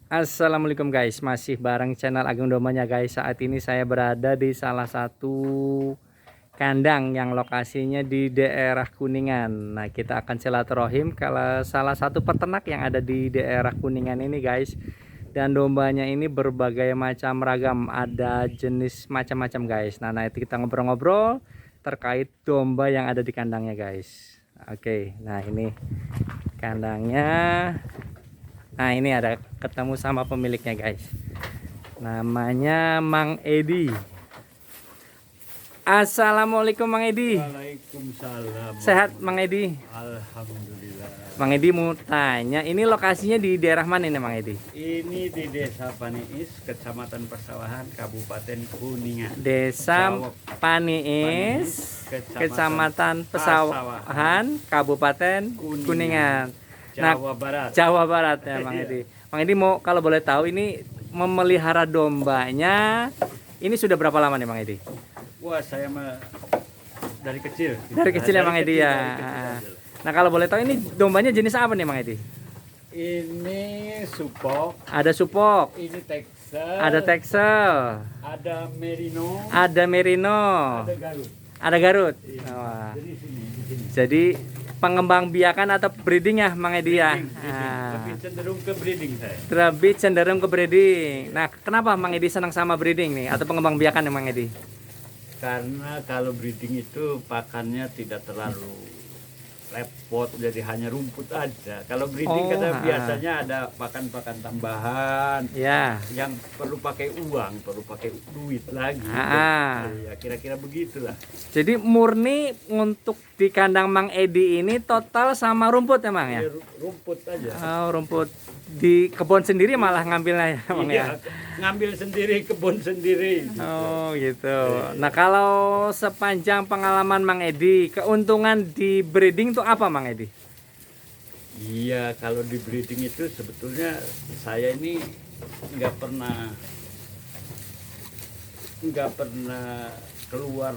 Assalamualaikum guys, masih bareng channel Agung Dombanya guys. Saat ini saya berada di salah satu kandang yang lokasinya di daerah Kuningan. Nah, kita akan silaturahim kalau salah satu peternak yang ada di daerah Kuningan ini guys. Dan dombanya ini berbagai macam ragam, ada jenis macam-macam guys. Nah, itu kita ngobrol-ngobrol terkait domba yang ada di kandangnya guys. Oke, nah ini kandangnya. Nah, ini ada ketemu sama pemiliknya guys. Namanya Mang Edi. Assalamualaikum Mang Edi. Waalaikumsalam. Sehat Mang Edi? Alhamdulillah. Mang Edi mau tanya, ini lokasinya di daerah mana ini Mang Edi? Ini di Desa Paniis, Kecamatan Persawahan, Kabupaten Kuningan. Desa Paniis, Kecamatan Pesawahan, Kabupaten Kuningan. Jawa Barat. Jawa Barat ya Mang Edi. Mang Edi mau kalau boleh tahu ini memelihara dombanya ini sudah berapa lama nih Mang Edi? Wah, saya mah dari kecil. Dari kecil ya Mang Edi ya. Nah, kalau boleh tahu ini dombanya jenis apa nih Mang Edi? Ini supok, Ada supok, ini Texel, ada Texel, ada Merino, ada Merino, ada Garut. ada Garut. Iya. Wah. Jadi sini. Jadi pengembang biakan atau breeding ya Mang Edi ya? Breeding. Lebih cenderung ke breeding saya. Lebih cenderung ke breeding. Nah, kenapa Mang Edi senang sama breeding nih atau pengembang biakan ya Mang Edi? Karena kalau breeding itu pakannya tidak terlalu repot, jadi hanya rumput aja. Kalau breeding biasanya ada pakan-pakan tambahan Ya. yang perlu pakai uang, perlu pakai duit lagi. Ya, kira-kira begitulah. Jadi murni untuk di kandang Mang Edi ini total sama rumput ya Mang ya? Ya, rumput aja. Oh, rumput di kebun sendiri malah ngambilnya ya Mang ya? Iya, ngambil sendiri, kebun sendiri. Oh gitu. Nah, kalau sepanjang pengalaman Mang Edi, keuntungan di breeding tuh apa Mang Edi? Iya, kalau di breeding itu sebetulnya saya ini nggak pernah keluar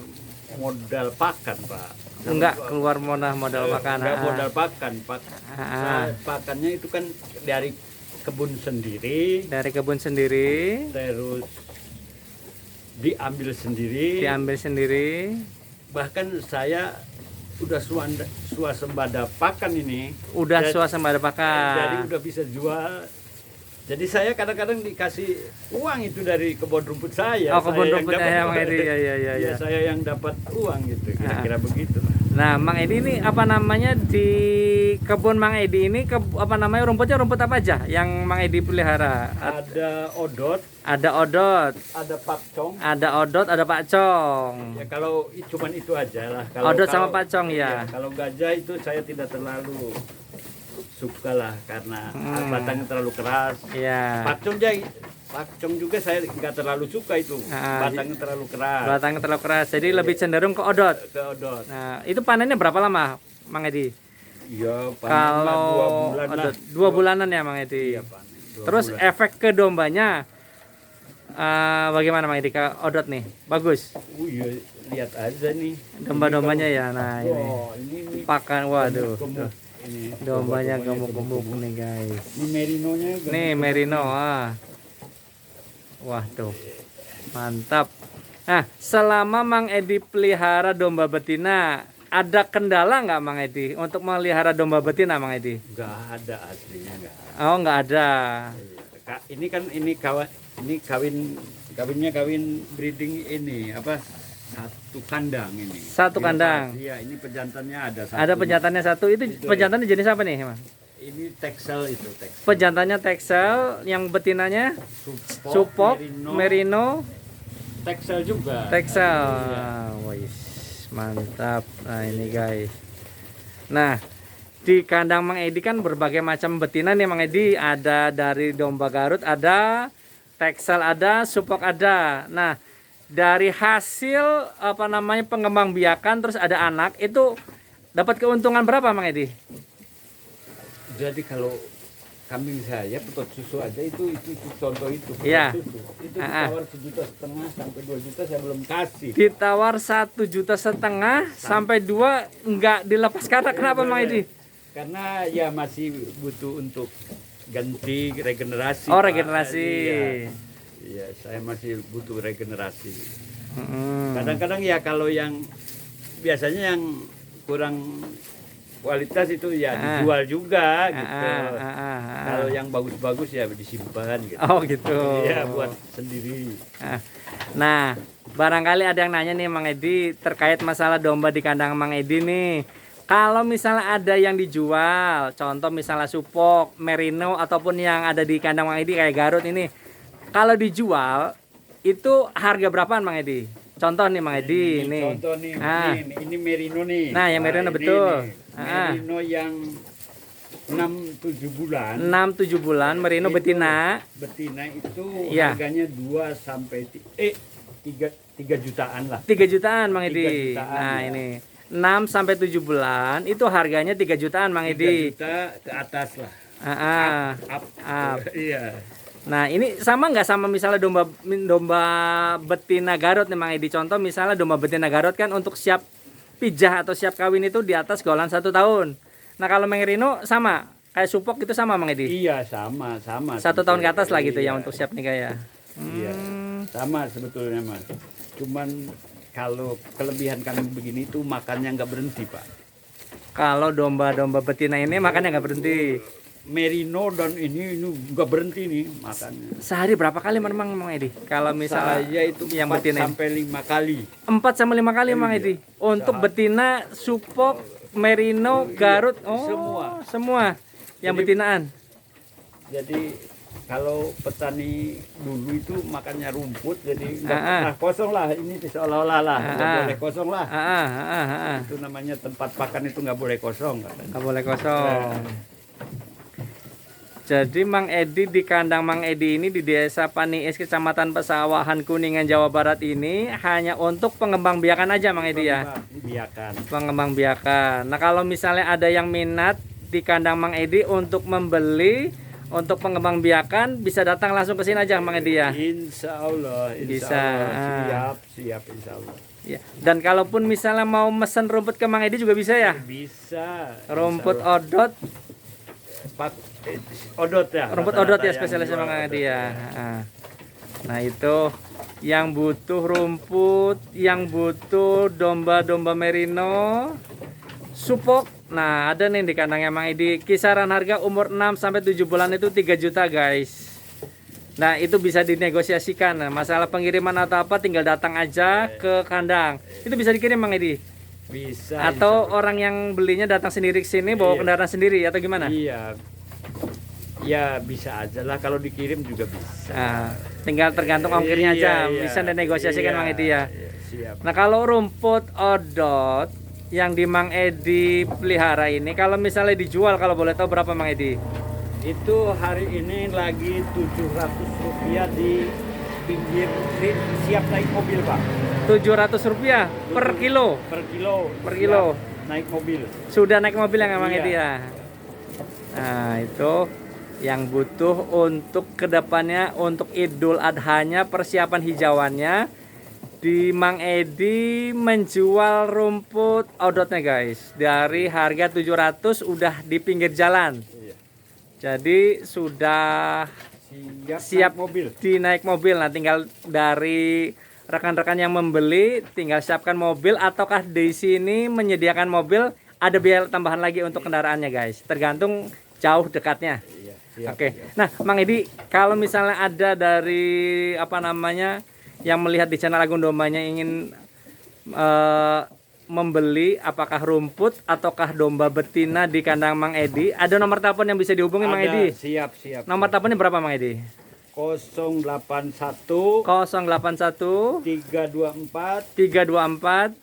modal pakan, Pak. Enggak keluar modal makan. Nggak modal pakan, Pak. Ah. Pakannya itu kan dari kebun sendiri, Dari kebun sendiri, terus diambil sendiri. Bahkan saya udah swasembada pakan ini. Udah Jadi- swasembada Jadi pakan. udah bisa jual. Jadi saya kadang-kadang dikasih uang itu dari kebun rumput saya. Oh, kebun Saya yang rumputnya dapat ya Mang uang. Edi. Ya. Iya, saya yang dapat uang gitu. Kira-kira begitu. Nah, Mang Edi ini apa namanya di kebun Mang Edi ini apa namanya rumputnya rumput apa aja yang Mang Edi pelihara? Ada odot, Ada odot, ada pakcong. ada pakcong. Ya kalau cuman itu aja lah. Odot sama pakcong ya. Kalau gajah itu saya tidak terlalu suka lah karena batangnya terlalu keras. Iya. Pakcong juga saya nggak terlalu suka itu. Batangnya terlalu keras. Batangnya terlalu keras, jadi lebih cenderung ke odot. Ke odot. Nah, itu panennya berapa lama, Mang Edi? Iya, Kalau 2 bulan lah. odot, 2 bulanan ya, Mang Edi. Iya, panen. 2 Terus bulan. efek ke dombanya bagaimana Mang Edi? Ke odot nih, bagus. Iya, lihat aja nih. Domba-dombanya ya, nah ini. Oh, ini Pakan, waduh. gemuk. Ini Dombanya gemuk-gemuk. gemuk-gemuk nih guys. Ini merinonya gemuk. Nih Merino, wah tuh, mantap. Nah, selama Mang Edi pelihara domba betina, ada kendala nggak Mang Edi untuk melihara domba betina Mang Edi? Nggak ada aslinya nggak. Oh, nggak ada. Ini kan kawinnya kawin breeding ini apa? Satu kandang ini. Satu kandang. Iya, ini pejantannya ada satu. Ada pejantannya satu. Itu pejantannya jenis apa nih, Mang? Ini Texel itu, Texel. Pejantannya Texel, yang betinanya Supok, Merino, Texel juga. Texel. Iya. Wih, mantap. Nah, ini guys. Nah, di kandang Mang Edi kan berbagai macam betina nih Mang Edi. Ada dari domba Garut, ada Texel, ada Supok, ada. Nah, dari hasil apa namanya pengembang biakan terus ada anak itu dapat keuntungan berapa Mang Edi? Jadi kalau kambing saya petot susu aja itu contoh itu. Iya. Susu. Itu ditawar 1,5 juta sampai 2 juta saya belum kasih. Ditawar 1,5 juta sampai 2 enggak dilepas karena kenapa Mang Edi? Karena ya masih butuh untuk ganti regenerasi. Oh, Pak. regenerasi. Iya, saya masih butuh regenerasi. Mm-mm. Kadang-kadang ya kalau yang biasanya yang kurang kualitas itu ya dijual juga gitu. Kalau yang bagus-bagus ya disimpan gitu. Oh gitu. Iya, buat sendiri. Nah, barangkali ada yang nanya nih Mang Edi terkait masalah domba di kandang Mang Edi nih. Kalau misalnya ada yang dijual, contoh misalnya supok, merino ataupun yang ada di kandang Mang Edi kayak Garut ini, kalau dijual itu harga berapaan Mang Edi? Contoh nih Mang Edi ini. Contoh nih, ini merino nih. Nah, yang merino betul. Merino yang 6-7 bulan. 6-7 bulan merino Itu, betina. Betina itu Iya. harganya 2 sampai 3 jutaan lah. 3 jutaan Mang 3 Edi. jutaan, Nah, ya. ini 6 sampai 7 bulan itu harganya 3 jutaan Mang 3 Edi. juta ke atas lah. Up. Iya. Nah, ini sama nggak sama misalnya domba betina Garut nih Mang Edi. Contoh misalnya domba betina Garut kan untuk siap pijah atau siap kawin itu di atas golan 1 tahun. Nah, kalau merino sama kayak supok itu sama Mang Edi. Iya, sama. 1 tahun ke atas lah gitu ya untuk siap nikah ya. Iya, sama sebetulnya Mas. Cuman kalau kelebihan kami begini itu makannya nggak berhenti Pak. Kalau domba-domba betina ini makannya nggak berhenti. Merino dan ini nggak berhenti nih makannya. Sehari berapa kali Mang Edi? Kalau misalnya Saya itu yang 4 betina ini. sampai 5 kali. 4 sampai 5 kali Mang Iya. Edi. Untuk betina, supok, merino, Garut, semua yang Jadi- betinaan. Jadi kalau petani dulu itu makannya rumput, jadi nggak Ah, pernah kosong lah. Ini seolah-olah lah nggak Ah, boleh kosong lah. Ah. Itu namanya tempat pakan itu nggak boleh kosong. Katanya. Nggak boleh kosong. Jadi Mang Edi di kandang Mang Edi ini di Desa Paniis, Kecamatan Pesawahan, Kuningan, Jawa Barat ini hanya untuk pengembang biakan aja Mang Edi ya. Biakan. Pengembang biakan. Nah, kalau misalnya ada yang minat di kandang Mang Edi untuk membeli untuk pengembang biakan bisa datang langsung ke sini aja Mang Edi ya. Insya Allah, Bisa. siap Insya Allah. Ya. Dan kalaupun misalnya mau mesen rumput ke Mang Edi juga bisa ya. Bisa. Rumput Insya Allah. odot, Odot ya. rumput rata-rata odot ya yang spesialisnya jual Mang Edi odot ya. Nah, itu yang butuh rumput, yang butuh domba-domba merino, supok. Nah, ada nih di kandangnya Mang Edi. Kisaran harga umur 6 sampai 7 bulan itu 3 juta, guys. Nah, itu bisa dinegosiasikan. Nah, masalah pengiriman atau apa tinggal datang aja ke kandang. Itu bisa dikirim Mang Edi. Bisa. Atau insya Allah. orang yang belinya datang sendiri ke sini bawa Iya. kendaraan sendiri atau gimana? Iya. Ya bisa aja lah, kalau dikirim juga bisa. Nah, tinggal tergantung ongkirnya aja. Iya, Bisa dinegosiasikan Mang Edi ya. iya, siap. Nah, kalau rumput odot yang di Mang Edi pelihara ini kalau misalnya dijual, kalau boleh tahu berapa Mang Edi? Itu hari ini lagi Rp700 di pinggir siap naik mobil Pak. Rp700 per kilo. Per kilo. Per kilo. Siap naik mobil. Sudah naik mobil yang Mang Iya. Edi ya. Nah, itu yang butuh untuk kedepannya untuk Idul Adhanya, persiapan hijauannya di Mang Edi menjual rumput odotnya guys dari harga 700 udah di pinggir jalan. Iya. Jadi sudah siap naik mobil. dinaik mobil. Nah, tinggal dari rekan-rekan yang membeli tinggal siapkan mobil ataukah di sini menyediakan mobil, ada biaya tambahan lagi untuk kendaraannya guys, tergantung jauh dekatnya. Iya, siap, Oke. siap. Nah, Mang Edi, kalau misalnya ada dari apa namanya yang melihat di channel Agung Dombanya ingin membeli apakah rumput ataukah domba betina di kandang Mang Edi, ada nomor telepon yang bisa dihubungi Mang Ada, Edi. Siap. Nomor teleponnya berapa Mang Edi? 081 081 324 324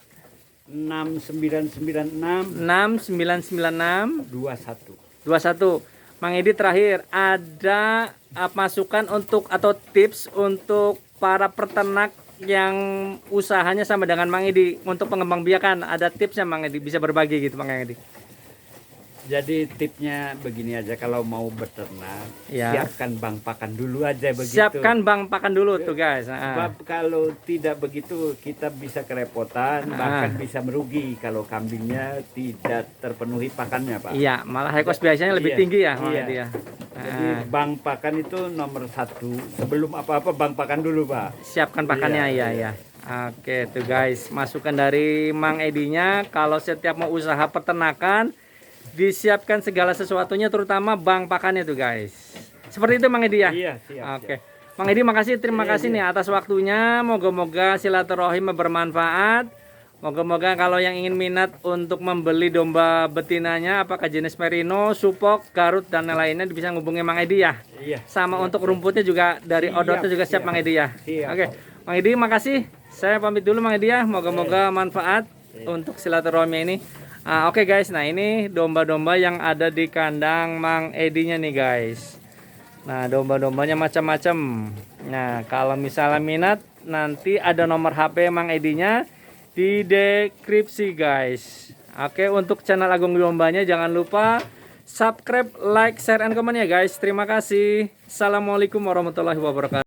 6996 6996 21. 21. Mang Edi, terakhir ada masukan untuk atau tips untuk para peternak yang usahanya sama dengan Mang Edi untuk pengembang biakan, ada tipsnya Mang Edi, bisa berbagi gitu Mang Edi? Jadi tipnya begini aja, kalau mau beternak, Ya. siapkan bank pakan dulu aja begitu. Siapkan bank pakan dulu tuh guys. Sebab kalau tidak begitu kita bisa kerepotan, bahkan bisa merugi kalau kambingnya tidak terpenuhi pakannya Pak. Iya, malah hekos biasanya lebih Iya, tinggi ya Mang iya. Edi ya. Jadi bank pakan itu nomor 1. Sebelum apa-apa bank pakan dulu, Pak. Siapkan pakannya Iya, ya. Oke tuh guys, masukan dari Mang Edinya, kalau setiap mau usaha peternakan disiapkan segala sesuatunya, terutama bank pakannya tuh guys. Seperti itu Mang Edi ya. Iya, siap. Oke, Mang Edi makasih, terima kasih nih atas waktunya. Moga-moga silaturahim bermanfaat. Moga-moga kalau yang ingin minat untuk membeli domba betinanya, apakah jenis merino, supok, garut dan lainnya, bisa ngubungi Mang Edi ya. Iya. Sama untuk rumputnya juga dari odotnya juga siap Mang Edi ya. Siap. Oke, Mang Edi makasih. Saya pamit dulu Mang Edi ya. Moga-moga manfaat untuk silaturahmi ini. Oke guys, nah ini domba-domba yang ada di kandang Mang Edinya nih guys. Nah domba-dombanya macam-macam. Nah kalau misalnya minat, nanti ada nomor HP Mang Edinya di deskripsi guys. Oke, untuk channel Agung Dombanya jangan lupa subscribe, like, share, and comment ya guys. Terima kasih. Assalamualaikum warahmatullahi wabarakatuh.